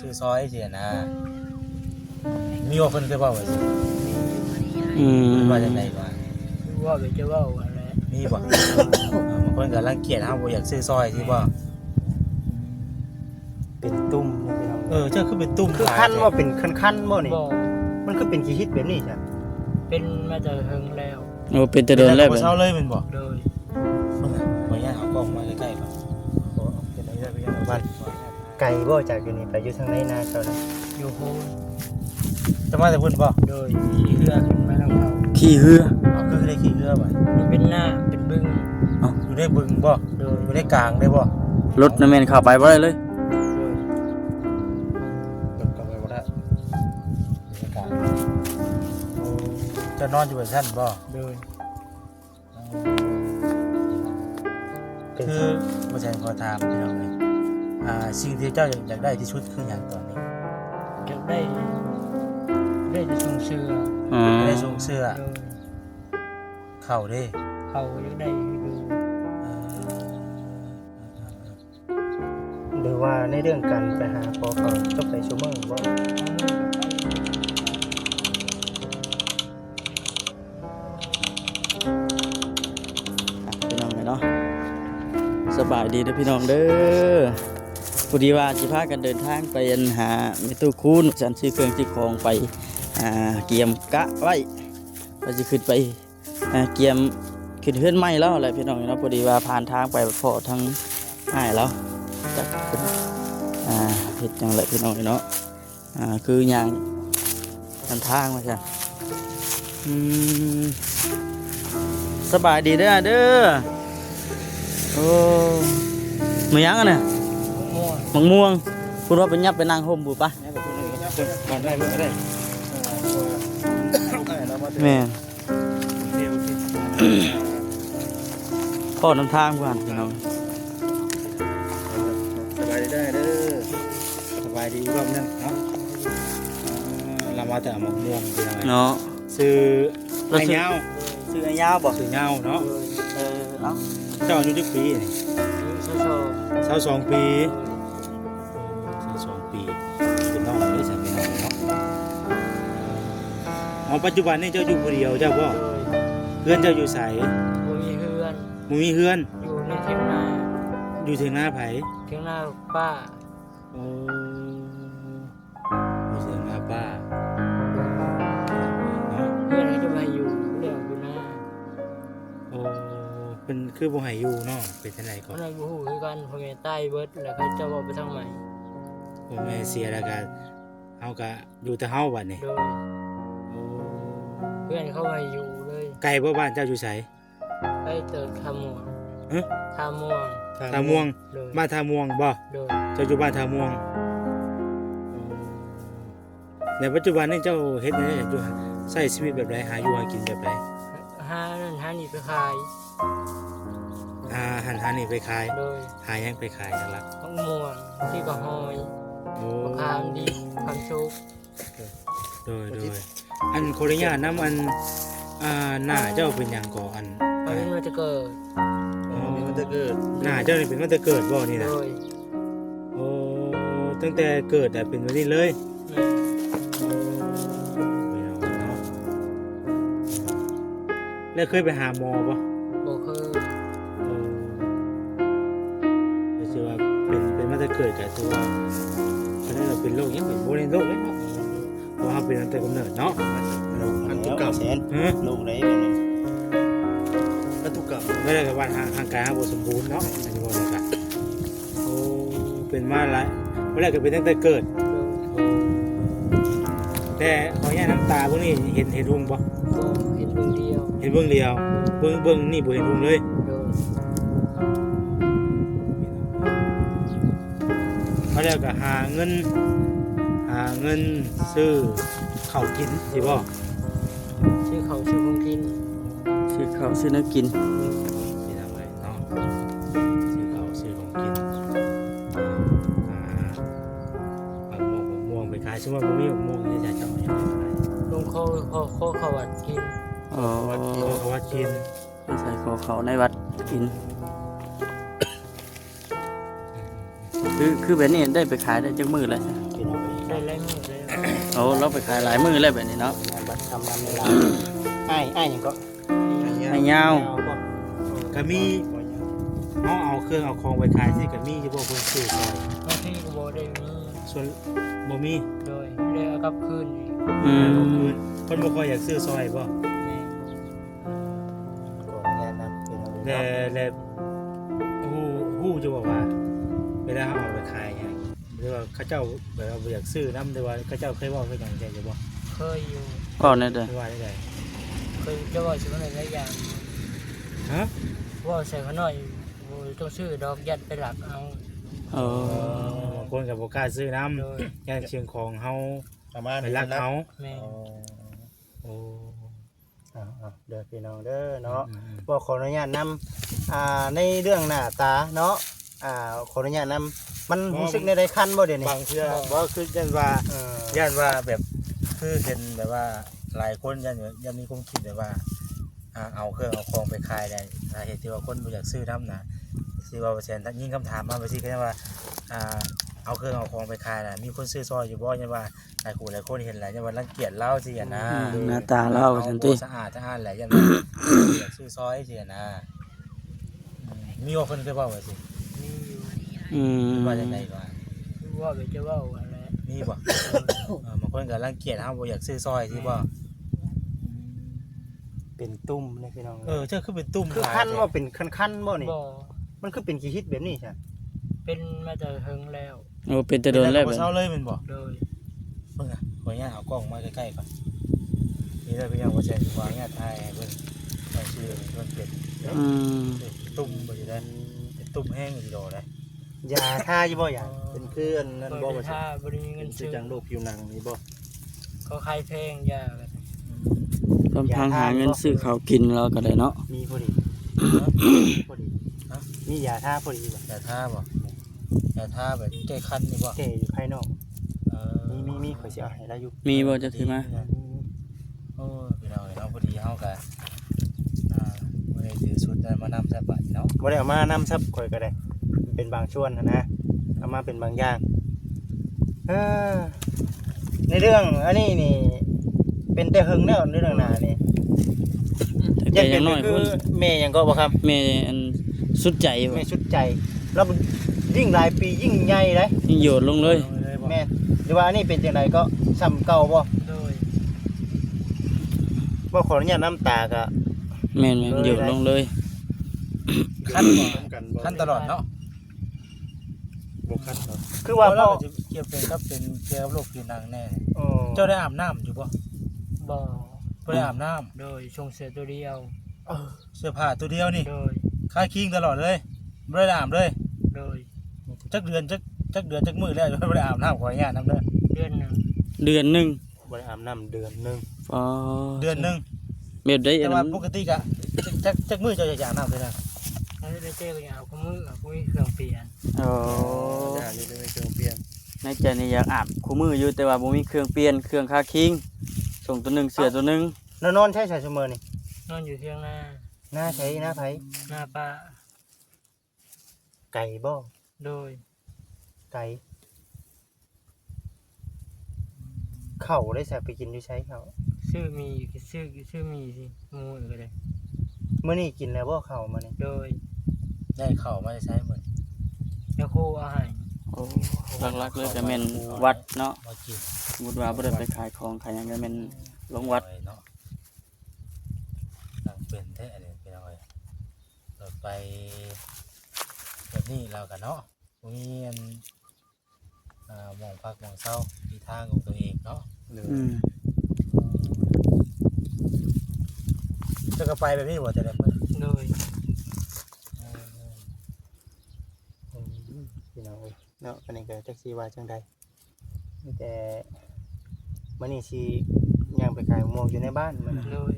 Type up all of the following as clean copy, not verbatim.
ซื้อซอยเสียนะมีว่าเพิ่นเคยบอกว่าสิ ว่าจังได๋ว่า ว่าไปจะว่าอะไร มีบ่ เพิ่นก็รังเกียจเฮาบ่อยากซื้อซอยสิบ่ เป็นตุ่มพี่น้อง เจ้าคือเป็นตุ้ม คือคันว่าเป็นคันๆบ่นี่ บอก มันคือเป็นขี้ฮิตแบบนี้จ้ะ เป็นมาจากเฮิงแล้ว โอ้เป็นแต่โดนแล้ว บ่เซาเลยแม่นบ่ โดย เพิ่นน่ะบ่อยากเอากล้องมาใกล้ๆก่อนขอเอาเป็นอะไรได้ไปยังบ้าน ไก่บ่จากอยู่นี่ไปอยู่ทางไหนนาเจ้านะ อยู่โฮน จะมาแต่เพิ่นบ่ โดยขี่เรือขึ้นมาทางเขา ขี้เหือ เอาคือได้ขี่เรือบ่ มันเป็นหน้าเป็นบึ้ง อยู่ในบึงบ่ โดย อยู่ในกลางได้บ่ รถน่ะแม่นเข้าไปบ่ได้เลย โดย รถก็ไปบ่ได้อยู่ในกลางโอ้จะนอนอยู่บนชั้นบ่ โดย คือบ่ใช่ขอถามพี่น้องเลยสิ่งที่เจ้าอยากได้ที่สุดคือหยังตอนนี้ จะได้จะส่งเสื้อ อ๋อ ได้ส่งเสื้อ โดย เข้าเด้ เขาจะได้ดู หรือว่าในเรื่องการไปหาขอเขาจบไปชั่วโมงบ่ พี่น้องเลยเนาะสบายดีเด้อพี่น้องเด้อพอดีว่าสิพากันเดินทางไปหาแม่ตู้คูณฉันซื้อเครื่องซื้อของไปเกียมกะไว้ว่าสิขึ้นไปเกียมขึ้นเฮือนใหม่แล้วแหละพี่น้องเนาะพอดีว่าผ่านทางไปพอทั้งอ้ายแล้วจักเป็นเฮ็ดจังไดพี่น้องเนาะคือหยังทางมาซั่นสบายดีเด้อเด้อโอ้มายังกันน่ะ ม่วง มังม่วงพูดว่าเป็นยับไปนั่งห่มบุปะ ก่อนได้บ่ได้ แม่พ่อนำทางก่อนพี่น้อง สบายดีได้เด้อสบายดีรอบนึงเนาะเรามาแต่มะม่วงพี่น้อง เนาะ ซื้อไอ้เหงา ซื้อไอ้ยาวบ่ ซื้อเหงาเนาะ โดย เอ้า เจ้าอายุจักปีนี่ โซโซ 22ปี22ปีเป็นน้องเลยสักพี่น้องเนาะปัจจุบันนี่เจ้าอยู่ผู้เดียวเจ้าบ่ โดย เพื่อนเจ้าอยู่ไส บ่มีเพื่อน บ่มีเพื่อน อยู่ในเทียงนา อยู่ถึงหน้าไผ เทียงนาป้า โอ้อยู่ถึงหน้าป้าเนาะ เพื่อนเขาจะมาอยู่เรียกอยู่นา โอ้เป็นคือบ่ให้อยู่เนาะเป็นจังได๋ เพ ก่อน ราะในบูฮูคือกันพ่อแม่ใต้เบิดแล้วเขาจะบอกไปทางใหม่ พ่อแม่เสียแล้วก็เฮาก็อยู่แต่เฮาบัดนี้ โดย โอ้ เพื่อนเขามาอยู่เลย ไกลบ่บ้านเจ้าอยู่ไส ไปเติร์ทาม่วง ฮะ ทาม่วง ท่าม่วง โดย บ้านท่าม่วงบ่ โดย เจ้าอยู่บ้านท่าม่วงในปัจจุบันนี่เจ้าเฮ็ดจังได๋อยู่ใช้ชีวิตแบบใดหาอยู่หากินแบบใด หานั่นหานี่ไปขาย หานี่ไปขาย โดย หายังไปขายนั่นล่ะ มะม่วงที่กระหอย โอ้ มะขามดีความชุก โดยอันขออนุญาตนำอันหน้าเจ้าเป็นหยังก่ออัน อันนี้มันจะเกิด มันจะเกิดหน้าเจ้านี่เป็นมันจะเกิดบ่นี่ โด นะ ย โอ้ตั้งแต่เกิดแต่เป็นแบบนี้เลย แม่ ไม่เอาเนาะแล้วเคยไปหาหมอปะ บอกคือ โอ้ก็คือว่าเป็นมันจะเกิดกับตัวตอนนี้เราเป็นโรคยังเป็นโบราณโรคเลยเนาะเพราะว่าเราเป็นตั้งแต่กำเนิดเนาะ พันธุกรรมแสน ฮะ ลูกไหนแบบนี้พันธุกรรม ไม่ได้กับว่าทางกายเราบ่สมบูรณ์เนาะอันนี้บอกเลยกันโอ้เป็นมาหลายไม่ได้ก็เป็นตั้งแต่เกิด โดย แต่ขออนุญาตน้ำตาพวกนี้เห็นรุงปะ ก็เห็นเบื้องเดียว เห็นเบื้องเดียวเบื้องนี่บ่เห็นรุงเลย โดย เขาเรียกก็หาเงินซื้อข้าวกินสิบ่ ชื่อเขาชื่อคงกิน ซื้อข้าวซื้อน้ำกิน สิทำไงเนาะซื้อข้าวซื้อของกินมะม่วงไปขายสมมติว่ามีมะม่วงนี่จะเอาอย่างไรขาย ลงโคเขาวัดกิน อ๋อ เขาว่ากิน ไปใส่ขอเขาในวัดกิน เป็น คือแบบนี้ได้ไปขายได้จักมื้อเลย พี่น้อง ได้ไล่มือเลย โอ้เราไปขายหลายมื้อแล้วแบบนี้เนาะ งานบัตรทำนำเวลาอ้ายหยังก็ ให้ยาว ก็มีเอาเครื่องเอาของไปขายสิก็มีอยู่บ่เพิ่นซื้อซอย บางทีก็บ่ได้มี ส่วนบ่มี โดยเลยเอากลับคืนอีก อืม คืนเพิ่นบ่ค่อยอยากซื้อซอยบ่ แม่ ก่อนงานนำพี่น้อง และฮู้จะบอกว่าเวลาเขาเอาไปขายหยังหรือว่าเขาเจ้าแบบว่าบ่อยากซื้อนํหรือว่าเขาเจ้าเคยเว้าคือหยังจังซี่บ่ เคยอยู่ ก็นั่นเด้อ หรือว่าได้ เคยจะว่าสิมันหลายอย่าง ฮะ ว่าใส่ขน่อยบ่ต้องซื้อดอกยัดไปหลักเอา โอ้ บางคนก็บ่กล้าซื้อนํ โดย ย่านเชียงของเฮา ประมาณ ไป นี้ รัก นะ เขา แม่ โอ้ เด้อพี่น้องเด้อเนาะ อืม บอกขออนุญาตนำในเรื่องหน้าตาเนาะขออนุญาตนำมันรู้สึกในใดคันบ่เดี๋ยวนี้ บางเทื่อบ่คือยันว่า ย่านว่าแบบคือเห็นแบบว่าหลายคนยันมีความคิดแบบว่าเอาเครื่องเอาของไปขายได้สาเหตุที่ว่าคนบ่อยากซื้อน้ำนะที่ว่าเปอร์เซ็นต์ยิ่งคำถามมาไปสิก็ว่าเอาเครื่องเอาของไปขายน่ะมีคนซื้อซอยอยู่บ่ยันว่าหลายคนเห็นหลายยันว่ารังเกียจเล่าสิอ่ะนะ หน้าตาเรา เอา ซั่น บ่ ติ สะอาดแหละยันว่าอยากซื้อซอยสิอ่ะนะมีว่าคนเคยเว้าว่าสิ มีอยู่ อืม ว่าจังไดก่อน ว่าไปจะว่าอะไร มีบ่บางคนก็รังเกียจเฮาบ่อยากซื้อซอยสิบ่ เป็นตุ่มนะพี่น้อง เจ้าคือเป็นตุ่ม คือ หลาย คัน แท้ บ่เป็นคันๆบ่นี่ บ่ มันคือเป็นขี้ฮิตแบบนี้ใช่ เป็นมาแต่เฮิงแล้ว โอ้เป็นแต่โดนแล้ว เป็ แบบ เช้าเลยแมันบ่ โดย เพิ่งขออนุญาตเอากล้องมาใกล้ๆก่อนนี่ได้เพียงว่าเช่นขออนุญาตถ่ายให้เพิ่นเอาชื่อมันเป็น อืม ตุ่มบ่อยู่ได้เป็นตุ่มแห้งอยู่ดอกได้ ยาทาอยู่บ่อย่างเป็นคืออันนั้นบ่ บ่ ว่า ถ้าบ่ได้มีเงิ เป็น น ซื้ ชื่ อ อจังโรคผิวหนังนี่บ่ เขาขายแพงยากัน ลำพังหาเงินซื้อข้าวกินเราก็ได้เนาะ มีพอดีพอดี ฮะ มียาทาพอดีบ่ แต่ถ้าบ่แต่ถ้าแบบแก้คันนี่บ่ แก่อยู่ภายนอก เออ มีข่อยสิเอาให้แล้วอยู่ มีบ่จะถือมา โอ้พี่น้องเนาะพอดีเฮาก็บ่ได้ถือชุดนั้นมานำใส่บัตรเนาะ บ่ได้เอามานำซับข่อยก็ได้มันเป็นบางช่วงนะเอามาเป็นบางอย่างในเรื่องอันนี้นี่เป็นแต่หึงแล้วในเรื่องหน้านี่ แต่อ เป็ ย่างน้อย คื พุ่น แม่หยังก็บ่ครับ แม่อันสุดใจบ่ แม่ชุดใจแล้วยิ่งหลายปียิ่งใหญ่เลย ยิ่งโยนลงเลย แม่หรือว่าอันนี้เป็นจังไดก็ซ้ำเก่าบ่ โดย บ่ขออนุญาตน้ำตาก็ แม่นๆโยนลงเลย คันบ่คันตลอดเนาะบ่คันเนาะ คือว่า เรา พ่อ จะเกี่ยวเป็นกับโรคผิวหนังแน่ โอ้ เจ้าได้อาบน้ำอยู่บ่ บ่ บ่ได้อาบน้ำ โดยชงเสือตัวเดียว เสื้อผ้าตัวเดียวนี่ โดย คายคิงตลอดเลยบ่ได้อาบเลย โดย จักเดือนจักมื้อแล้วบ่ได้อาบน้ำขออนุญาตนำเด้อ เดือนหนึง เดือนหนึง บ่ได้อาบน้ำเดือนหนึง อ๋อ เดือนหนึง แบบได้ แต่ อัน ว่า นั้น ปกติก็จักมื้อเจ้าจะอาบน้ำเลยนะ แล้วได้เจอกันเอาก็มือเอาก็มีเครื่องเปลี่ยน อ๋อ จ้านี่เป็นเครื่องเปลี่ยน ในใจนี่อยากอาบคู่มืออยู่แต่ว่าบ่มีเครื่องเปลี่ยนเครื่องคาคิงส่งตัวหนึงเสือตัวหนึง แล้วนอนใช้สายเสมอนี่ นอนอยู่เที่ยงหน้า หน้าใช้หน้าไผ หน้าป้า ไก่บ่ โดย ไก่เข้าได้ใส่ไปกินอยู่ใช้เขา ซื้อมีซื้อมีสิหมูอีกก็ได้ มื้อนี้กินแล้วบ่เข้ามานี่ โดย ได้เข้ามาได้ใช้มื้อ แล้วครูเอาให้ โอ้หลักๆเลยก็แม่นวัดเนาะ มากิน สมมุติว่าบ่ได้ไปขายของขายหยังก็แม่นลงวัด เนาะตั้งเป็นแท้อันนี้เป็นเอาไว้ต่อไปแบบนี้เราก็เนาะมีอันหม่องพักหม่องเช้าที่ทางของตัวเองเนาะ อืม จะก็ไปแบบนี้บ่แต่ละมื้อ โดย พี่น้องเอ้ยเนาะอันนี้ก็จักสิว่าจังใดมีแต่มื้อนี้สิย่างไปขายมะม่วงอยู่ในบ้านมื้อนี้ โดย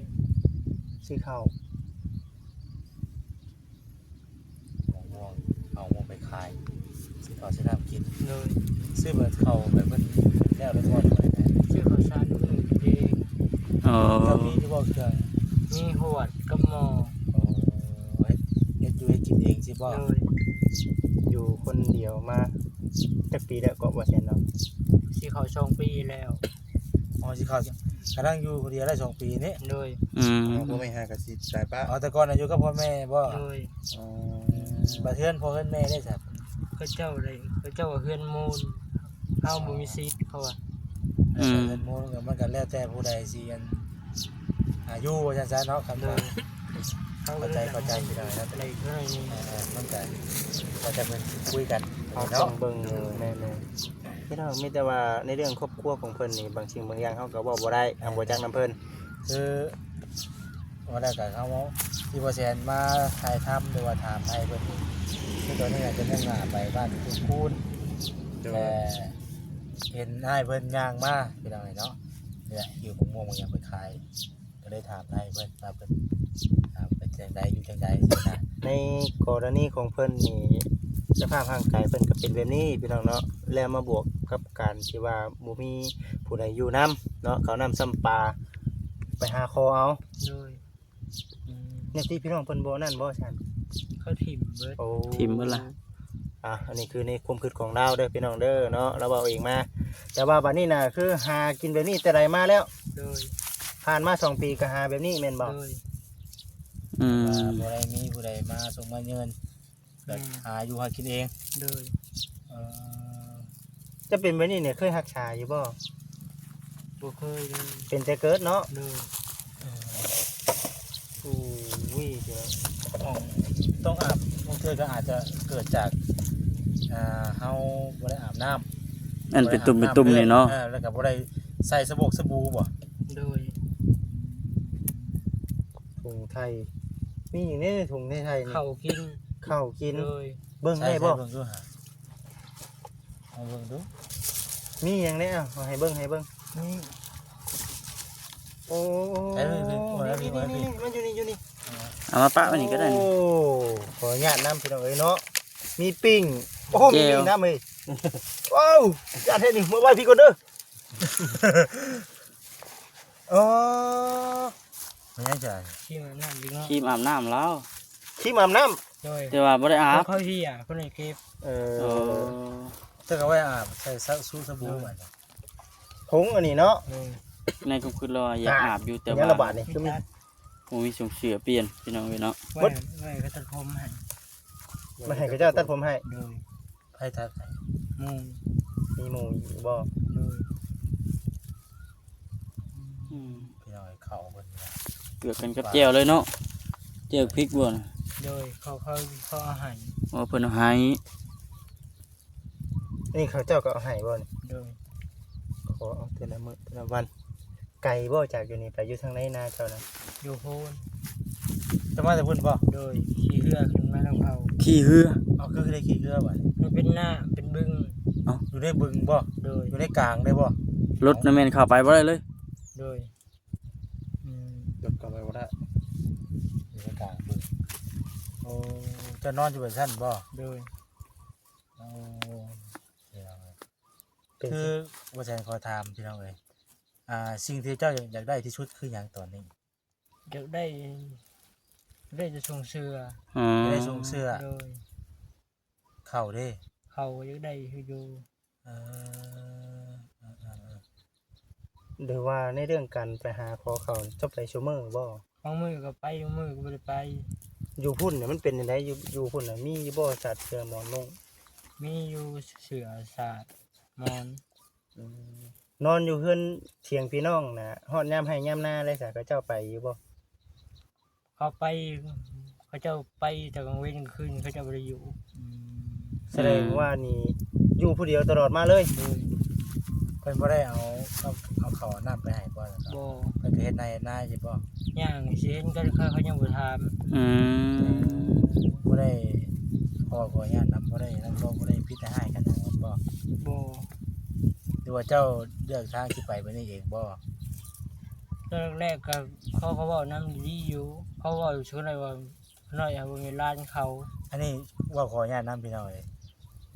ซื้อข้าว ม่วงเอาม่วงไปขายซื้อข้าวซื้อน้ำกิน โดย ซื้อเบิดเข้าแบบมันแล้วได้ก่อนไปนะ ซื้อข้าวสารด้วยมือเอง อ๋อ เรามีที่บ่เครื่อง มีหวดกับหม้อ โอ้ยเฮ็ดอยู่ให้กินเองสิบ่ โดย อยู่คนเดียวมา จักปีแล้วก็บ่แซ่นเนาะ สิเข้า2 ปีแล้ว อ๋อสิเขากำลังอยู่คนเดียวได้2 ปีนี้ โดย พ่อแม่หาก็สิตายป้า อ๋อแต่ก่อนอายุกับพ่อแม่บ่ โดย บ่เทือนพ่อเทือนแม่ได้ครับ เขาเจ้าได้เขาเจ้าว่าเฮือนมูลเฮาบ่มีสิทธิ์เขาว่า เงินมูลก็มันก็แล้วแต่ผู้ใดสิอันอายุว่าซั่นๆเนาะคำ โด ว่าย เข้าใจพี่น้องนะ อะไรก็ได้นี่ มันก็จะเป็นคุยกัน เอาต้ เนาะ องเบิ่งแน่ๆพี่น้องมีแต่ว่าในเรื่องครอบครัวของเพิ่นนี่บางสิ่งบางอย่างเฮาก็เว้าบ่ได้บ่จักนํเพิ่น คือว่าได้กับเขาที่บ่แซนมาถ่ายทำหรือว่าถามให้เพิ่นคือตอนนี้อาจจะนั่งหน้าไปบ้านคุณคูณแต่เห็นให้เพิ่นย่างมาพี่น้องเนาะเนี่ยอยู่ของม่วงมันยังไปขายก็เลยถามให้เพิ่นว่าเพิ่นเป็นจังไดอยู่จังไดนะ ในกรณีของเพิ่นนี่สภาพร่างกายเพิ่นก็เป็นแบบนี้พี่น้องเนาะแล้วมาบวกกับการที่ว่าบ่มีผู้ใดอยู่นํเนาะเขานำซ้ำปลาไปหาคอเอา โดย เนี่ยที่พี่น้องเพิ่นบ่นั่นบ่ซั่น เขาถิ่มเบิด โอ้ ทิมเบิดล่ะ อันนี้คือในความคิดของเราเด้อพี่น้องเด้อเนาะเราเว้าเองมาแต่ว่าบัดนี้น่ะคือหากินแบบนี้แต่ใดมาแล้ว โดย ผ่านมา2 ปีก็หาแบบนี้แม่นบ่ โดย ว่าบ่ได้มีผู้ใดมาส่งมาเงินแบบหาอยู่หากินเอง โดย เอ่อ จะเป็นแบบนี้เนี่ยเคยรักษาอยู่บ่ บ่เคยเลย เป็นแต่เกิดเนาะ โดย โอ้ยเดี๋ยว ต้องอาบบางเทื่อก็อาจจะเกิดจากเฮาบ่ได้อาบน้ำ อันเป็นตุ่มเป็นตุ่มนี่เนาะ แล้วก็บ่ได้ใส่สบู่บ่ โดย ถุงไทยมีอย่างนี้ในถุงในไทยนี่ เข้ากิน ข้าวกิน โดย เบิ่ง ใส่ ได้บ่ เบิ่งดูหาเอาเบิ่งดู มีอย่างนี้อ่ะเอาให้เบิ่งให้เบิ่ง นี่ โอ้ ใส่เบิ่งดูว่าพี่ว่าพี่ นี่มันอยู่นี่อยู่นี่ เอามาปะไว้นี่ก็ได้ โอ้ นี่ ขออนุญาตน้ำพี่น้องเอ้ยเนาะมีปิ้งโอ้มี แจ่ว ปิ้งน้ำเอ้ยว้าวญาติเฮ็ดนี่มาไหว้พี่ก่อนเด้ออ๋อ ไม่แน่ใจ ที่มันนั่นดีเนาะ ครีมอาบน้ำแล้ว ขี้มอาบน้ โดย แต่ว่าบ่ได้อาบ เขาที่คนไหนเก็บ ำโอ้ ถ้าก็ไว้อาบใส่สบู่อันนี้ ผงอันนี้เนาะ โดย ในความคิดเราอยากอาบอยู่แต่ ยัง ว่า ระบาดนี่คือมี บ่มีส่งเสือเปลี่ยนพี่น้องเอ้ยเนาะ ไว้ก็ตัดผมให้ มาให้เขาเจ้าตัดผมให้ โดย ให้ทักให้ มุง มีหมูอยู่บ่ โดย อืม พี่น้อยเข้าเพิ่นนะ เกือบกันกับแจ่วเลยเนาะแจ่วพริกบ่น่ะ โดยเขาอาหาร ว่าเพิ่นเอาให้ นี่เขาเจ้าก็เอาให้บ่นี่ โดย ขอเอาแต่ละมื้อแต่ละวัน ไก่บ่จากอยู่นี่ไปอยู่ทางไหนนาเจ้านะ อยู่โพน จะมาแต่เพิ่นบ่ โดยขี่เรือขึ้นมาทางเขา ขี้เหือ เอาคือได้ขี่เรือบ่ มันเป็นหน้าเป็นบึง อยู่ในบึงบ่ โดย อยู่ในกลางได้บ่ รถน่ะแม่นเข้าไปบ่ได้เลย โดย ยกกลับไปบ่ได้ อยู่ในกลางบึงโอ้จะนอนอยู่บนชั้นบ่ โดย โอ้พี่น้องเอ้ย เป็น คือว่าฉันขอถามพี่น้องเอ้ยสิ่งที่เจ้าอยากได้ที่สุดคือหยังตอนนี้ เดี๋ยวได้จะส่งเสื้อ อ๋อ ไม่ได้ส่งเสื้อ โดย เข้าเด้ เขาอยากได้คืออยู่ เออ หรือว่าในเรื่องการไปหาขอเขาเจ้าไปชั่วโมงบ่ บางมือก็ไปบางมือก็ไม่ได้ไป อยู่พุ่นเนี่ยมันเป็นจังไดอยู่พุ่นน่ะมีบ่สัตว์เสือหมอนนุ่ง มีอยู่เสือศาสตร์มอน นอนอยู่เฮือนเถียงพี่น้องน่ะฮอดยามให้ยามหน้าเลยซะก็เจ้าไปอยู่บ่ เขาไปเขาเจ้าไปแต่กลางเว้นกลางคืนเขาเจ้าไม่ได้อยู่ แสดงว่านี่อยู่ผู้เดียวตลอดมาเลย โดย เพิ่นบ่ได้เอาเขาน้ำไปให้บ่นะครับ บ่ เพิ่นก็เฮ็ดในหน้าสิบ่ ย่างสิเห็นก็เขายังบ่ถาม อืม บ่ได้พ่อขออนุญาตนำบ่ได้นำบ่ได้พิจารณากันนะบ่ บ่ หรือว่าเจ้าเลือกทางที่ไปบ่นี่เองบ่ ตอนแรกก็เขาบอกน้ำดีอยู่เขาบอกอยู่ชื่ออะไรว่าหน่อยเอาเวลาเขา อันนี้ว่าขออนุญาตนำพี่น้องเอ้ย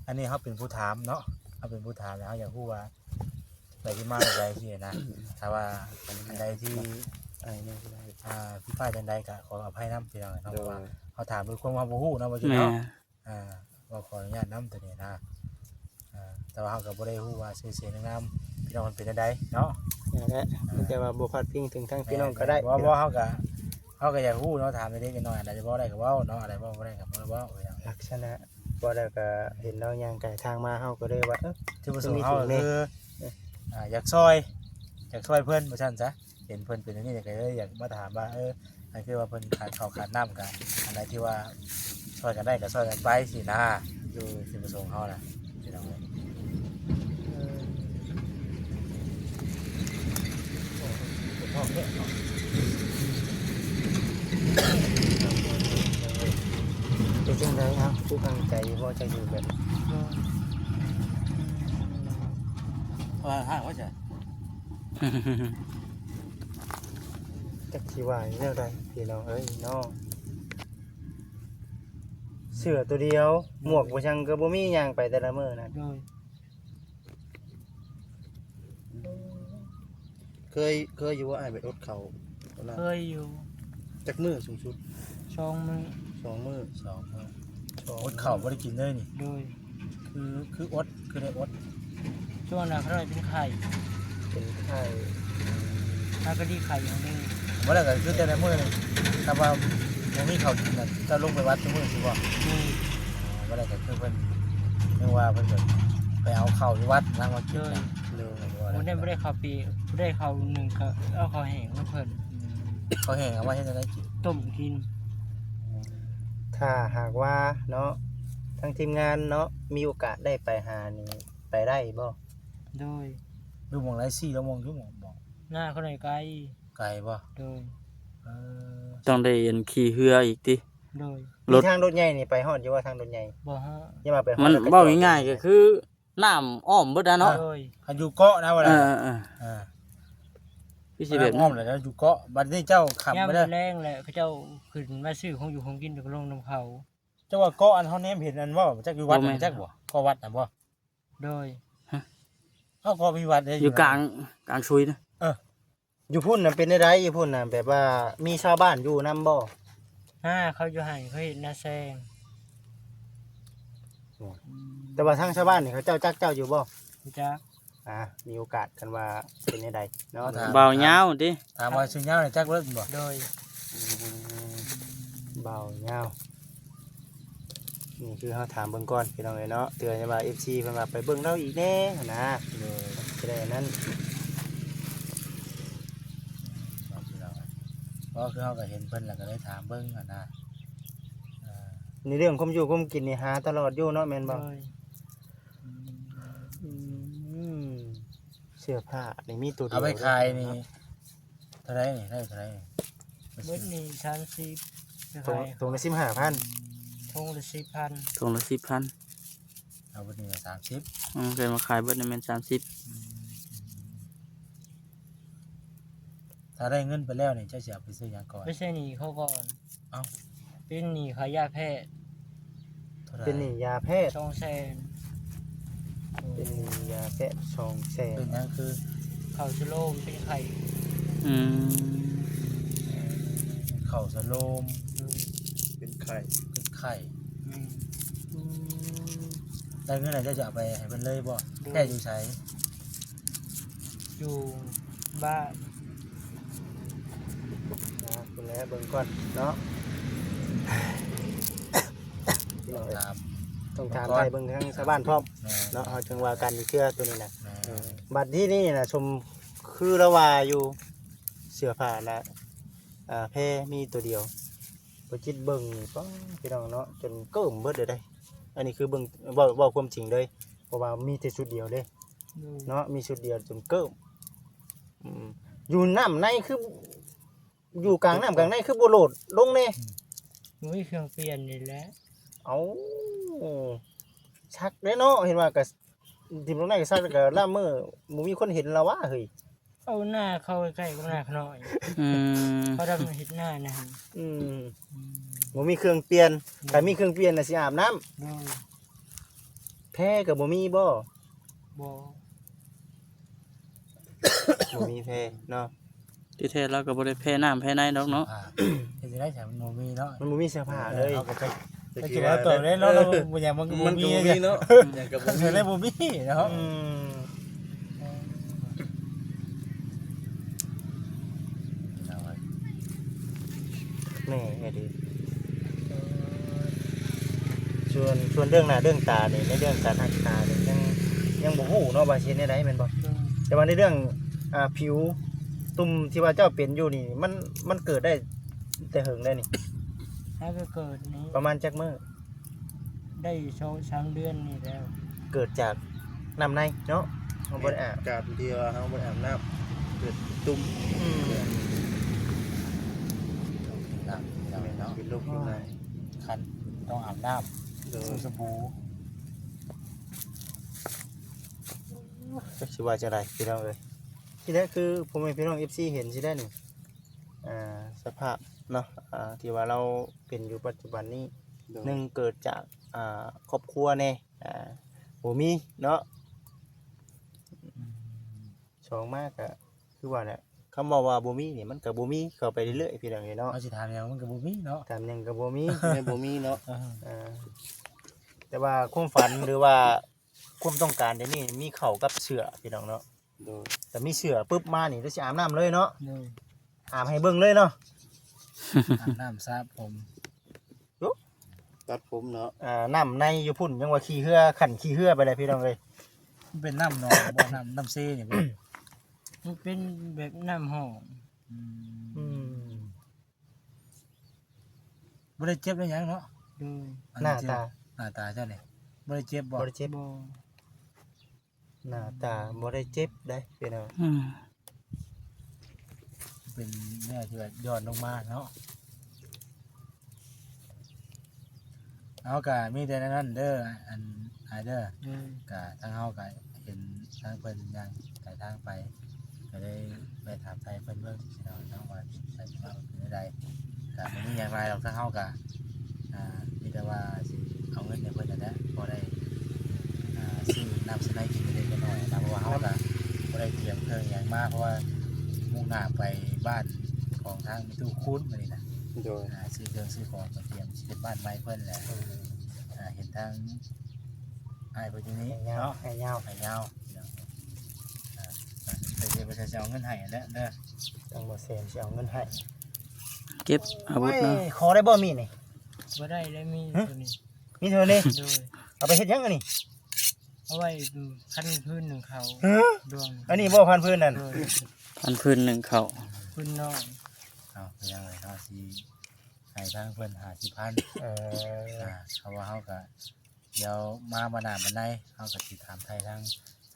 อันนี้เฮาเป็นผู้ถามเนาะเฮาเป็นผู้ถามแล้วเฮาอยากรู้ว่าไปที่มาแบบใดสินะถ้าว่าอันใดที่ ไอ้นี่ก็ได้ พี่ป้ายจังใดก็ขออภัยนำพี่น้องเนาะ โด เพราะว่าย เขาถามด้วยความว่าบ่ฮู้เนาะว่าสิ แม่ เนาะว่าขออนุญาตนำตัวนี้นะ แต่ว่าเฮาก็บ่ได้ฮู้ว่าชื่อเสียงนามพี่น้องมันเป็นจังไดเนาะ นั่นแหละแต่ว่าบ่พลาดพิงถึงทางพี่น้องก็ได้ บ่เฮาก็อยากฮู้เนาะถามเล็กๆน้อยๆอะไรจะเว้าได้ก็เว้าเนาะอะไรเว้าบ่ได้ก็บ่เว้า ลักษณะบ่ได้ก็เห็นเราย่างไก่ทางมาเฮาก็เลยว่าจุดประสงค์เฮาคืออยากซอยเพิ่นว่าซั่นซะเห็นเพิ่นเป็นอย่างนี้ก็เลยอยากมาถามว่าอันคือว่าเพิ่นขาดข้าวขาดน้ำกันอันใดที่ว่าช่วยกันได้ก็ช่วยกันไปสินะอยู่จุดประสงค์เฮาน่ะพี่น้องเป็นจังไดครับผู้ตั้งใจว่าจะอยู่แบบ ว่าจะ จักสิว่าแนวใดพี่น้องเอ้ยน้องเสื้อตัวเดียวหมวกบ่ชังก็บ่มีหยังไปแต่ละมื้อนะ โดย เคยอยู่ว่าอ้ายไปอดเขาวนะ เคยอยู่ จักมื้อสูงสุด ช่องมือ 2 มื้อ อดข้าวบ่ได้กินเลยนี่ โดย คืออดคือได้อด ช่วงนั้นเขาเลยเป็นไข่ เป็นไข้ ถ้าก็ดีไข่อย่างนี้ บ่ได้ก็คือแต่ละมื้อนี่ถ้าว่าบ่มีข้าวกินน่ะจะลงไปวัดทุกมื้อสิบ่ โดย บ่ได้ก็คือเพิ่นเรียกว่าเพิ่นแบบไปเอาข้าวที่วัดนางมากินน่ะ ผมได้ไม่ได้ข้าวปีไม่ได้ข้าวหนึ่งก็เอาข้าวแห้งมาเพิ่น เขาแห้งเอาไว้ให้ได้กิน ต้มกิน ถ้าหากว่าเนาะทางทีมงานเนาะมีโอกาสได้ไปหานี่ไปได้บ่ โดย ดูหม่องไรซี่แล้วมองอยู่หม่องบอก หน้าเขาไหนไกล ไกลบ่ โดย เออ ต้องได้เห็นขี่เรืออีกติ โดย รถ มีทางรถใหญ่นี่ไปฮอดอยู่ว่าทางรถใหญ่ บ่ฮะ อย่ามาไปฮอด มัน แล้ว เว้าง่ายๆก็คือน้ำอ้อมเบิดนะเนาะ โดย คันอยู่เกาะนะว่า เอ ล่ะ อ อ่า พี่สิแบบ อ้อมเลยนะอยู่เกาะบัดนี้เจ้าขับ ย่าม ไป มื้ เด้ อ อ แรงแหละเขาเจ้าขึ้นมาซื้อของอยู่ของกินจากลงน้ำเขา เจ้าว่าเกาะอันเฮาแนมเห็นอันว่าจักอยู่วัดน่ะจักบ่เกาะวัดน่ะบ่ โดย เอ้าเกาะมีวัดเด้ อยู่กลางชุยนะ อยู่พุ่นน่ะเป็นได้ไรอยู่พุ่นน่ะแบบว่ามีชาวบ้านอยู่นํบ่ หน้าเขาอยู่หันเขาเห็นหน้าแซง แต่ว่าทางชาวบ้านนี่เขาเจ้าจักเจ้าอยู่บ่ จ้า มีโอกาสกันว่าเป็นได้ใดเนาะ เบาเหงาติ ถามว่าชื่อยาวนี่จักเบิ่บ่ โดย เบาเงานี่คือเฮาถามเบิ่งก่อนพี่น้องเอ้ยเนาะเตือนว่า FC เพิ่นว่าไปเบิ่งเราอีกแน่นะจะได้นั้น เพราะคือเฮาก็เห็นเพิ่นแล้วก็เลยถามเบิ่งอ่ะนะอ่า ในเรื่องความอยู่ความกินนี่หาตลอดอยู่เนาะแม่น โด บ่ ย เสื้อผ้านี่มีตัวเดียว เอาไปขายนี่เท่าไหร่นี่ได้เท่าไหร่นี่ เบิดนี่30 ตรง ขาย ตรงละ15,000 ทงละ4,000 ถุงละ10,000 เอาเบิดนี่30 เคยมาขายเบิดนี่แม่น30 ถ้าได้เงินไปแล้วนี่เจ้าสิเอาไปซื้อหยังก่อน ไม่ใช่หนีเขาก่อน เอ้า เป็นหนีขายยาแพทย์ เท่าไหร่ เป็นนี่ยาแพทย์ 200,000 เป็นนี่ยาแพทย์200,000 เป็นหยังคือ เขาชะโลมเป็นไข่ อืม ข้าวสโลม เป็นไข้ เป็นไข่ อืม ได้เงินแล้วเจ้าจะเอาไปให้เพิ่นเลยบ่แค่อยู่ไส อยู่บ้าน คุณแล้วเบิ่งก่อนเนาะ ถาม ต้องถามไปเบิ่งทางชาวบ้านพร้อม แม่ เนาะเฮาจึงว่ากันเชื่อตัวนี้น่ะ แม่ บัดที่นี่น่ะชมคือละว่าอยู่เสื้อผ้าน่ะแพรมีตัวเดียวบ่จิตเบิ่งนี่ป้อพี่น้องเนาะจนเกิ่มเบิดเลยได้ อันนี้คือเบิ่งเว้าความจริงเลยเพราะว่ามีแต่ชุดเดียวเด้ เนาะมีชุดเดียวจนเกิ่มอยู่น้ำในคืออยู่กลางน้ำกลางในคือบ่โหลดลงแน่ มีเครื่องเปลี่ยนนี่แหละ เอาชักเด้เนาะเห็นว่าก็ทีมลงในก็ชักแล้วก็ล่ามมือบ่มีคนเห็นแล้วว่าเฮ้ย เอาหน้าเข้าใกล้ๆกับหน้าเขาหน่อย อืม เขาดำเห็ดหน้านะฮะ บ่มีเครื่องเปลี่ยนถ้ามีเครื่องเปลี่ยนน่ะสิอาบน้ำ โดย แพ้ก็บ่มีบ่ บ่ บ่มีแพ้เนาะ ที่แท้เราก็บ่ได้แพ้น้ำแพ้ในดอกเนาะ เฮ็ดจังได๋ฉันบ่มีเนาะ มันบ่มีเสื้อผ้าเลย เอาก็ไป แต่คิดว่าตัวนี้เนาะเราบ่อย่างมัน มัน มี ก็บ่มีเนาะอย่างกับบ่ เธ มี อได้บ่มีเนาะ อืมแม่ไอ้ดิส่วนเรื่องหน้าเรื่องตาเนี่ยในเรื่องการทักตาเนี่ยยังบ่ฮู้เนาะว่าสิได้แม่นบ่ โดย แต่ว่าในเรื่องผิวตุ่มที่ว่าเจ้าเป็นอยู่นี่มันเกิดได้แต่เหิงได้นี่ ให้ไปเกิดนี้ ประมาณจักมื้อ ได้2-3เดือนนี่แล้ว เกิดจากน้ำในเนาะเฮาบ่ได้อาบ การที่ว่าเฮาบ่ได้อาบน้ำเกิดตุ่ม อืม น้ำเราเนาะ เป็นโรคอยู่ใน คันต้องอาบน้ำ โดย ซื้อสบู่ จักสิว่าจะได้พี่น้องเอ้ยที่แรกคือผมให้พี่น้อง FC เห็นสิได้นี่สภาพเนาะที่ว่าเราเป็นอยู่ปัจจุบันนี้ โดย หนึ่งเกิดจากครอบครัวแน่บ่มีเนาะสองมากก็คือว่าเนี่ยคำว่าบ่มีนี่มันก็บ่มีเข้าไปเรื่อยๆพี่น้องเอ้ยเนาะ เอาสิถามอย่างมันก็บ่มีเนาะ ตามหยังก็บ่มี แม่บ่มีเนาะ แต่ว่าความฝันหรือว่าความต้องการเดี๋ยวนี้มีเข้ากับเสือพี่น้องเนาะ โดย แต่มีเสือปุ๊บมานี่เราสิอาบน้ำเลยเนาะ โดย อาบให้เบิ่งเลยเนาะ อาบน้ำซาบผม ตัดผมเนาะ น้ำในอยู่พุ่นยังว่าขี้เหือขันขี้เหือไปเลยพี่น้องเลย มันเป็นน้ำหนองบ่น้ำเซ่นี่บ่ มันเป็นแบบน้ำหอม บ่ได้เจ็บได้หยังเนาะ โดย หน้าตา หน้าตาเจ้านี่บ่ได้เจ็บบ่ บ่ได้เจ็บ บ่ หน้าตาบ่ได้เจ็บได้พี่น้อง อืม เป็นแน่ที่ว่าย้อนลงมาเนาะเอาก็มีแต่นั้นเด้ออันเด้อ โดย ก็ทางเฮาก็เห็นทางเพิ่นย่างไกลทางไปก็ได้ไปถามไทยเพิ่นเบิ่งสิเนาะเนาะว่าใส่มาเป็นใดก็บ่มีหยังไรหรอกทางเฮาก็มีแต่ว่าสิเอาเงินให้เพิ่นนั่นแหละพอได้ซื้อน้ำสไลด์กินเล็กน้อยนะเพราะว่าเฮาก็บ่ได้เตรียมเครื่องหยังมาเพราะว่ามุ่งหน้าไปบ้านของทางมิตูคูนมื้อนี้นะ โดย ซื้อเครื่องซื้อของก็เตรียมสิเป็นบ้านใหม่เพิ่นแหละเห็นทางอ้ายเพิ่นอยู่นี้ ให้ยาว เนาะ ให้ยาว ไข่ยาวไปเดี๋ยวไปจะเอาเงินให้แล้วเด้อ ต้องบ่เซ็นสิเอาเงินให้ เก็บอาวุธเนาะ โอ้ยขอได้บ่มีนี่ บ่ได้แล้วมีตัวนี้ มีเท่านี้ โดย เอาไปเฮ็ดหยังอันนี้ เอาไว้คันพื้นหนึ่งเขา ฮะ ดวง อันนี้บ่พันพื้นนั่น โดย พันพื้นหนึ่งเข่า พื้นน้อย เอาไปยังไงเนาะสิให้ทางเพิ่น50,000 เออ เขาว่าเฮาก็เดี๋ยวมาบ่นานบันไดเฮาก็สิถามไทยทาง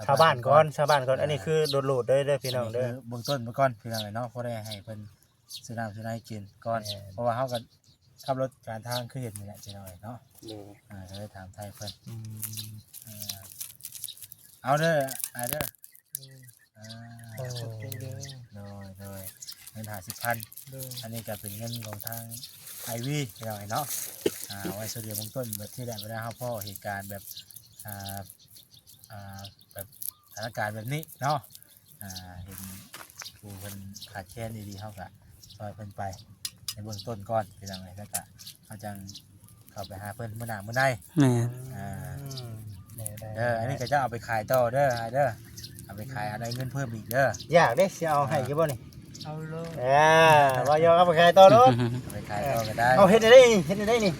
ชาวบ้านก่อนชาวบ้านก่อนอันนี้คือโดดๆเด้อพี่น้องเด้อ เบื้องต้นไปก่อนพี่น้องเนาะเพราะได้ให้เพิ่นซื้อน้ำซื้อน้ำกินก่อนเพราะว่าเฮาก็ขับรถการทางคือเห็นนี่แหละพี่น้องเนาะ โดย ก็เลยถามไทยเพิ่นเอาเด้อเด้อ ขอบใจเด้อ โดยเงิน50,000 โดย อันนี้ก็เป็นเงินของทางไอวีพี่น้องเนาะไว้ส่วนเดียวเบื้องต้นแบบที่ได้ไม่ได้เฮาพ่อเหตุการณ์แบบแบบสถานการณ์แบบนี้เนาะเห็นผู้เพิ่นขาดแคลนดีๆเฮาก็ซอยเพิ่นไปในเบื้องต้นก่อนพี่น้องแล้วก็เฮาจังเข้าไปหาเพิ่นมื้อหน้ามื้อใด แม่น อันนี้ก็จะเอาไปขายต่อเด้อเอาไปขายอะไรเงินเพิ่มอีกเด้อ อยากได้สิเอาให้อยู่บ่นี่ เอาเลย ว่ายอเอาไปขายต่อเนาะ เอาไปขายต่อก็ได้ เอาเฮ็ดได้นี่เฮ็ดได้นี่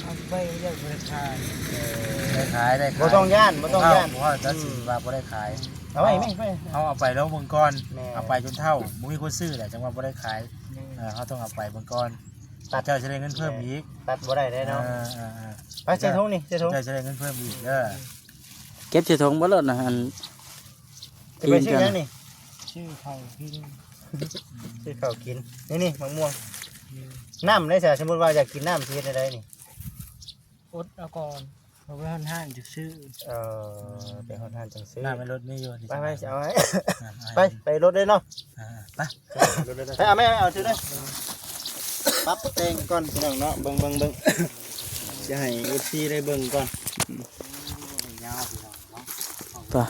เอาไปเรียกบริการ ได้ขาย บ่ต้องย่านบ่ต้องย่าน เพราะว่าจะสิว่าบ่ได้ขาย เอาไว้ไหมไป เอาไปแล้วเบิ่งก่อน แม่ เอาไปจนเท่าบ่มีคนซื้อแหละจังว่าบ่ได้ขายเขาต้องเอาไปเบิ่งก่อนตัดเจ้าจะได้เงินเพิ่มอีก ตัดบ่ได้เนาะไปใส่ถุงนี่ใส่ถุง เจ้าจะได้เงินเพิ่มอีกเด้อ เก็บเสียทงบ่ลดนะอัน จะไปซื้อยังนี่ ชื่อเขาพิน ซื้อข้าวกินนี่มะม่วงน้ำได้จ้ะสมมุติว่าอยากกินน้ำสิเฮ็ดได้นี่ อดเอาก่อนเอาไว้ห้านจะซื้อ ไปฮอดทานจังซื้อ หน้าเป็นรถนี่อยู่ ไปเอาไว้ไปรถได้เนาะ ไป ไปเอาไม่เอาซื้อได้ปั๊บเตงก่อนพี่น้องเนาะเบิ่งจะให้ FC ได้เบิ่งก่อน ยาวพี่น้องเนาะ ป่ะ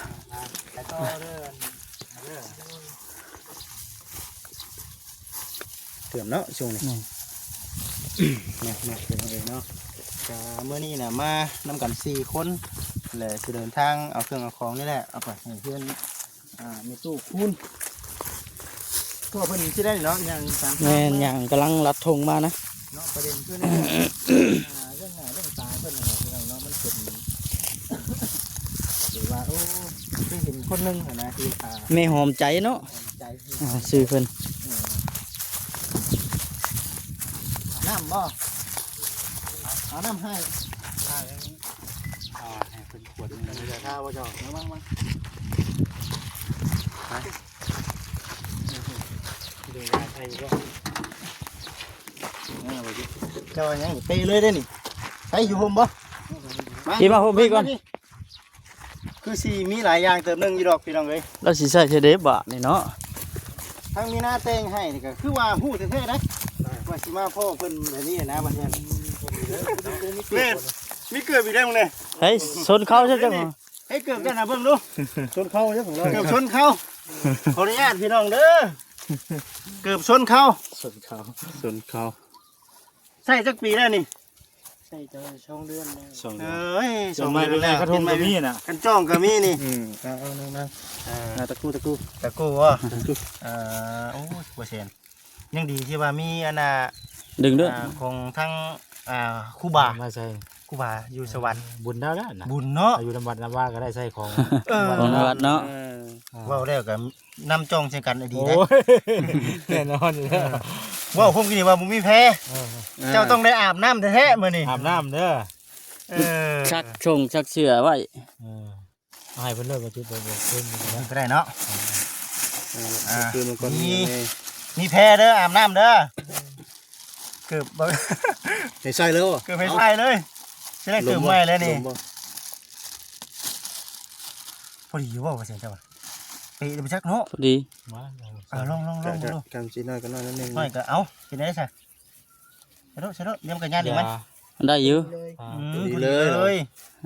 แล้วก็เด้อ เถื่อมเนาะช่วงนี้ นี่ มาเป็นเองเนาะ ก็มื้อนี้น่ะมานำกัน4คนแล้วสิเดินทางเอาเครื่องเอาของนี่แหละเอาไปให้เพื่อนมีตู้คูณตัวเพิ่นสิได้เนาะอย่างตาม แม่นอย่างกำลังรัดธงมานะ เนาะประเด็นคือในเรื่องหน้าเรื่องตาเพิ่นน่ะพี่น้องเนาะมันเป็นหรือว่าโอ้เคยเห็นคนหนึงนะที่แม่หอมใจเนาะ ใจ ชื่อเพิ่น น้ำบ่เอาน้ำให้ ให้เพิ่นขวดนึงจะท่าว่าเจ้า ระวังมัน ดูยาไทยก็ เจ้าอย่างนี้ตีเลยได้นี่ใช้อยู่ห่มบ่ พี่มาโฮมพี่ก่อน คือสิมีหลายอย่างเติมหนึงอยู่ดอกพี่น้องเอ้ย เราสิใส่เทเดบะนี่เนาะ ทั้งมีหน้าแต่งให้นี่ก็คือว่าฮู้แท้ๆนะว่าสิมาพ่อเพิ่นแบบนี้นะบัดนี้แม่นมีเกือบอีกได้มั้งเนี่ย เฮ้ยชนเข้าใช่จัง ให้เกือบกันนะเบิ่งดู ชนเข้าเจ้าของเรา เกือบชนเข้าขออนุญาตพี่น้องเด้อเกือบชนเข้า ชนเข้า ส่วนเขา ใส่จักปีแล้วนี่ ใช่จะช่องเดือนแล้ว สอง เอ้ย สองไม้เป็นไงกระทงก็มีน่ะ กันจ้องก็มีนี่ เอานั่งตะกู้ตะกู้ ตะกูวะโอ้ยบ่เซนยังดีที่ว่ามีอันน่ะ ดึงด้วย ของทั้งครูบา มาใส่ ครูบาอยู่สวรรค์ บุญได้แล้วนะ บุญเนาะ อายุน้ำวัดน้ำว่าก็ได้ใส่ของ ของนวัดเนาะ เว้าแล้วก็นำจ้องใส่กันดี โอ้ นะ ยแน่นอนอยู่แล้ว เว้าผมกินว่าบ่มีแพ้เจ้าต้องได้อาบน้ำแท้ๆมื้อนี้ อาบน้ำเด้อ ชักชงชักเชือไว้ เอาให้เพิ่นเลิกมาจุดเพิ่นขึ้นนะ ก็ได้เนาะ คือมันก็มี มีแพ้เด้ออาบน้ำเด้อเกือบบ่ ให้ใส่แล้ว เกือบไปใส่เลยสิได้เกือบใหม่แล้วนี่ พอดีอยู่บ่ว่าเสียงเจ้าว่ะไปเดี๋ยวไปชักเนาะ พอดี มา ลองดู กันสิน้อยก็น้อยนั่นเอง น้อยก็เอากินได้ซะใช่เนาะเดี๋ยวมันก็ญาติดีมั้ย ได้อยู่ ดีเลย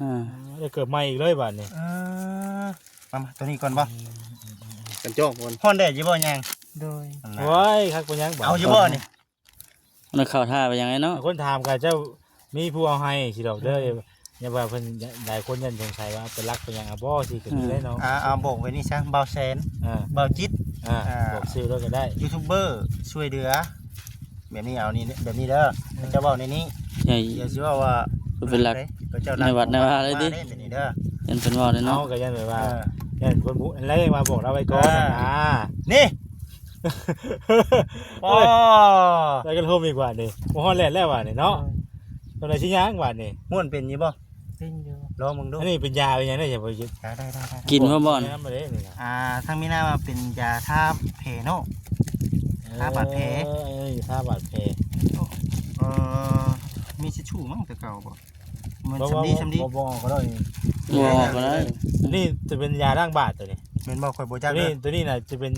อ่า ได้เกิดใหม่อีกเลยบาดนี้ มาตัวนี้ก่อนบ่ กันจ้องคน ฮ้อนแดดอยู่บ่ยัง โดย โอ้ยคักปัญญังบ่ เอาอยู่บ่นี่ มันเข้าท่าไปยังไงเนาะ คนถามกันเจ้ามีผู้เอาให้สิดอกเด้ออย่าว่าเพิ่นหลายคนยันสงสัยว่าเป็นรักเป็นหยังบ่สิก็มีได้เนาะ เอาบอกไว้นี่ซะเบาแสน อ่า เบาจิต บอกชื่อแล้วก็ได้ ยูทูบเบอร์ช่วยเหลือแบบนี้เอานี่แบบนี้เด้อจะบอกในนี้ ใหญ่ อย่าสิว่า เป็นหลัก ในวัดในวาอะไรดิ แบบนี้เด้อ ยันเป็นว่าเลย เนาะ เนาะ ก็ยันแบบว่ายันคนบุอะไรมาบอกเราไว้ก่อนนะ นี่อ๋อ แล้วก็โทรอีกว่านี่บ่ฮอดแล้วว่านี่เนาะตอนไหนสิย่างว่านี่ ม่วนเป็นอยู่บ่ เป็นอยู่ ลองมึงดู อันนี้เป็นยาเป็นหยังได้อย่าไปคิด ได้ กินมาบ่อน น้ำมาเด้นี่นะ ทางมีหน้ามาเป็นยาทาเพเนาะ ทาบาดแผล ทาบาดแผล มีทิชชู่มั้งแต่เก่าบ่มัน บ่ สำลี บ่ก็ได้ บ่ออกก็ได้ นี่จะเป็นยาล้างบาดตัวนี้ แม่นบ่ค่อยบ่ ตั จั ว กเด้ นี้ อ ตัวนี้น่ะจะเป็น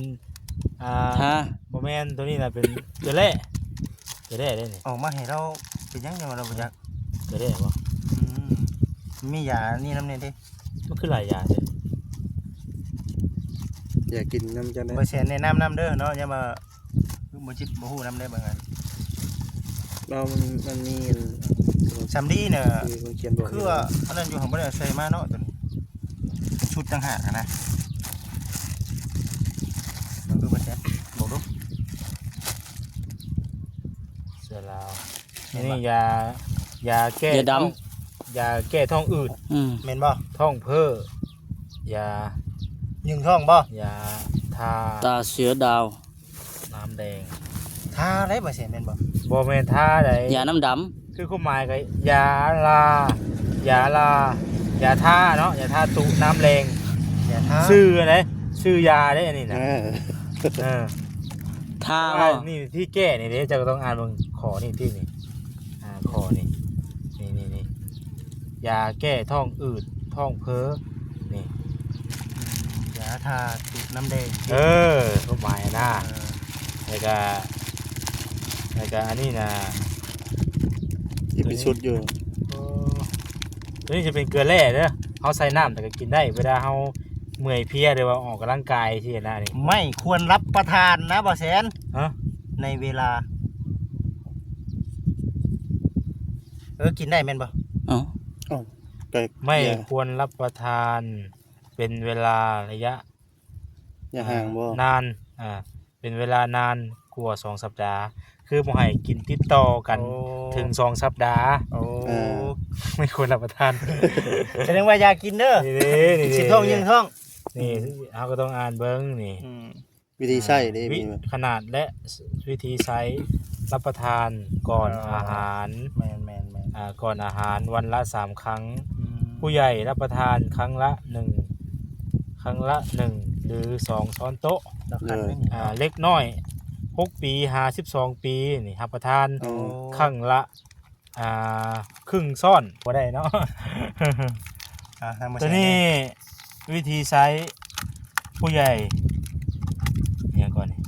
ท่า บ่แม่นตัวนี้น่ะเป็นตัวแร่ได้นี่ ออกมาให้เราเป็นยังไงเราบ่จัก ตัวแร่บ่ มียานี่นำเนี่ยเด้ มันคือหลายยาเด้ อยากกินน้ำจันได้ บ่แซ่แนะนำเด้อเนาะอย่ามาบ่จิตบ่ฮู้นำได้บางอัน เรามันมี สำลีเนี่ย มีคนเขียนบอก คือว่าอันนั้นอยู่ของบ่ได้ใส่มาเนาะตัวนี้ชุดต่างหากนะมันคือบ่แซ่บอกดู เสือลาวนี่ยาแก้ อย่าด ยาแก้ท้องอืด แม่นบ่ ท้องเพ้อยา ยิงท้องบ่ ยาทา ตาเสือดาว น้ำแดง ทาได้บ่แซ่แม่นบ่ บ่แม่นทาใด ยาน้ำด คือความหมายก็ยาลายาทาเนาะยาทาตุน้ำแรง อย่าทา ชื่ออะไรชื่อยาได้อันนี้นะเออ ำท่า ว่า บ่ นี่ที่แก้นี่เดี๋ยวจะต้องอ่านบางขอนี่ที่นี่ขอนี่นี่ยาแก้ท้องอืดท้องเพ้อนี่ อย่าทาจุดน้ำแดง ความหมายนะแล้วก็อันนี้นะ ที่เป็นชุดอยู่ ตัวนี้จะเป็นเกลือแร่เด้อเขาใส่น้ำแต่ก็กินได้เวลาเขาเมื่อยเพลียหรือว่าออกกำลังกายที่นั่นนี่ ไม่ควรรับประทานนะบ่แสน ฮะ ในเวลา กินได้แม่นบ่ เอ้า ไก่ ไม่ อย่า ควรรับประทานเป็นเวลาระยะ อย่าห่างบ่ นานเป็นเวลานานกว่า2 สัปดาห์ คือบ่ให้กินติดต่อกันถึง2 สัปดาห์ โอ้ ไม่ควรรับประทาน แสดงว่าอยากกินเด้อ นี่ สิท้องยิงท้อง นี่เราก็ต้องอ่านเบิ้งนี่ วิธีใช้ได้ วิ มีบ่ ขนาดและวิธีใช้รับประทานก่อนอาหาร แม่นก่อนอาหารวันละ3 ครั้ง ผู้ใหญ่รับประทานครั้งละ1หรือ2 ช้อนโต๊ะ เล็กน้อย6 ปี52 ปีนี่รับประทาน อ๋อ ครั้งละครึ่งซ้อนบ่ได้เนาะ ตัวนี้วิธีใช้ผู้ใหญ่เนี่ยก่อนนี่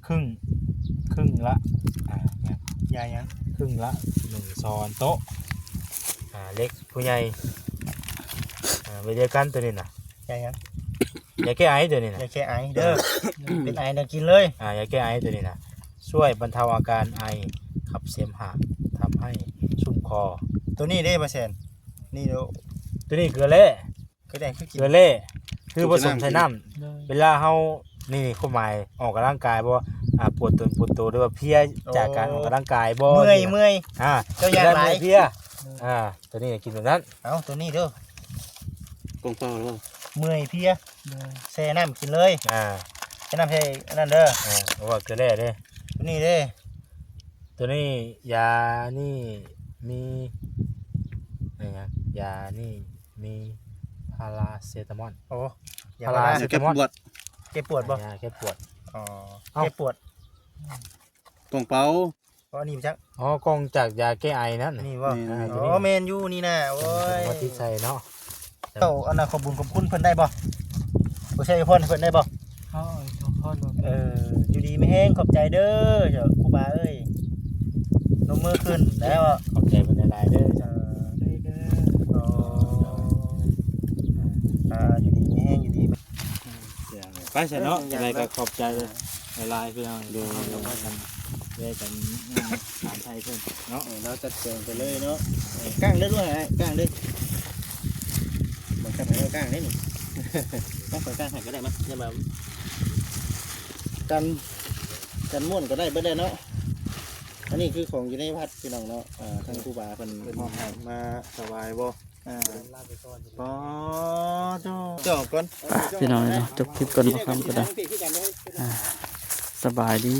ครึ่งละเนี่ย ยายัง ครึ่งละ1 ช้อนโต๊ะเล็กผู้ใหญ่ไปเดียวกันตัวนี้น่ะ ยายัง ยาแก้ไอตัวนี้น่ะ ยาแค่ไอเด้อเป็นไอเด้อกินเลย ยาแก้ไอตัวนี้น่ะช่วยบรรเทาอาการไอขับเสมหะทำให้ชุ่มคอ ตัวนี้เด้บ่แซนนี่เด้อ ตัวนี้เกลือเล่ ก็ได้คือกิน เกลือเล่คือผสมใส่น้ำ เลย เวลาเฮานี่ความหมายออกกำลังกายบ่ปวดตัวหรือว่าเพลียจากการออกกำลังกายบ่ เมื่อย เจ้าอยากหลาย เพลียตัวนี้กินแบบนั้น เอาตัวนี้เด้อก งเฝ้าแล้วบ่ เมื่อยเพลีย เลย แช่น้ำกินเลย อ่า แช่น้ำใช่นั่นเด้อ เพราะว่าเกลือแร่เด้ ตัวนี้เด้ ตัวนี้ยานี่มีอะไรนะยานี่มีพาราเซตามอล โอ้อย่า พา มา รา ละ เซ เก็บปวด เจ็บปวดบ่ ยาแก้ปวด อ๋อ เอ้า เจ็บปวด กงเป้า เพราะอันนี้จัก อ๋อกองจากยาแก้ไอนั่น อันนี้บ่ นี่นะ อ๋อเมนยูนี่นะโอ้ย มาที่ใส่เนาะ เจ้าอันน่ะขอบคุญขอบคุณเพิ่นได้บ่บ่ใช่พรเพิ่นได้บ่ เขาเอาทุกคนมา อยู่ดีไม่แห้งขอบใจเด้อเจ้าครูบาเอ้ยลงมือขึ้นแล้วอ่ะ ขอบใจเป็นหลายๆเด้อจ้ะ เลยเด้อ อ๋ออยู่ดีไม่แห้งอยู่ดี ไปเสร็จเนาะอะไรก็ขอบใจหลายๆพี่น้องดูแล้วก็กันเรียกกันถามไทยเพิ่นเนาะ เราจัดแจงไปเลยเนาะก้างได้ด้วยฮะก้างได้มันกลับไปเอาก้างได้นี่ ต้องเปิดการให้ก็ได้มั้ยอย่ามา กันม่วนก็ได้เบิดได้เนาะอันนี้คือของอยู่ในวัดพี่น้องเนาะทางครูบาเพิ่นมอบให้มา สบายบ่ ลาไปก่อน ปอจ่อก่อน พี่น้องเนาะจบคลิปก่อนบ่คำก็ได้สบายดี